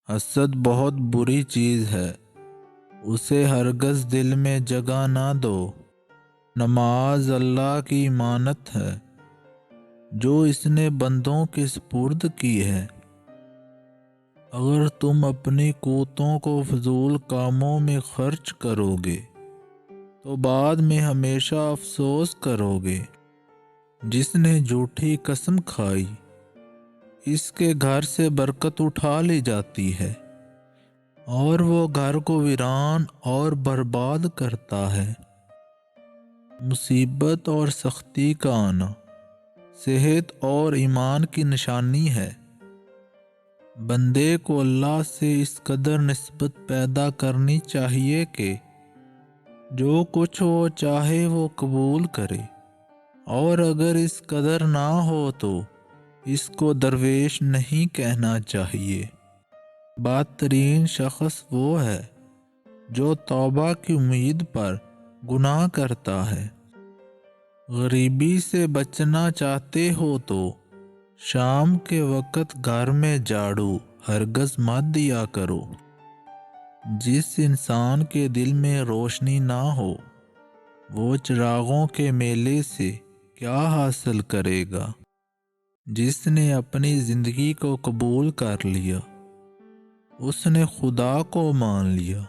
حسد بہت بری چیز ہے، اسے ہرگز دل میں جگہ نہ دو۔ نماز اللہ کی امانت ہے جو اس نے بندوں کے سپرد کی ہے۔ اگر تم اپنی قوتوں کو فضول کاموں میں خرچ کرو گے تو بعد میں ہمیشہ افسوس کرو گے۔ جس نے جھوٹی قسم کھائی اس کے گھر سے برکت اٹھا لی جاتی ہے اور وہ گھر کو ویران اور برباد کرتا ہے۔ مصیبت اور سختی کا آنا صحت اور ایمان کی نشانی ہے۔ بندے کو اللہ سے اس قدر نسبت پیدا کرنی چاہیے کہ جو کچھ وہ چاہے وہ قبول کرے، اور اگر اس قدر نہ ہو تو اس کو درویش نہیں کہنا چاہیے۔ بدترین شخص وہ ہے جو توبہ کی امید پر گناہ کرتا ہے۔ غریبی سے بچنا چاہتے ہو تو شام کے وقت گھر میں جھاڑو ہرگز مت دیا کرو۔ جس انسان کے دل میں روشنی نہ ہو وہ چراغوں کے میلے سے کیا حاصل کرے گا؟ جس نے اپنی زندگی کو قبول کر لیا اس نے خدا کو مان لیا۔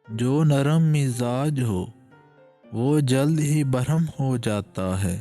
جو نرم مزاج ہو وہ جلد ہی برہم ہو جاتا ہے۔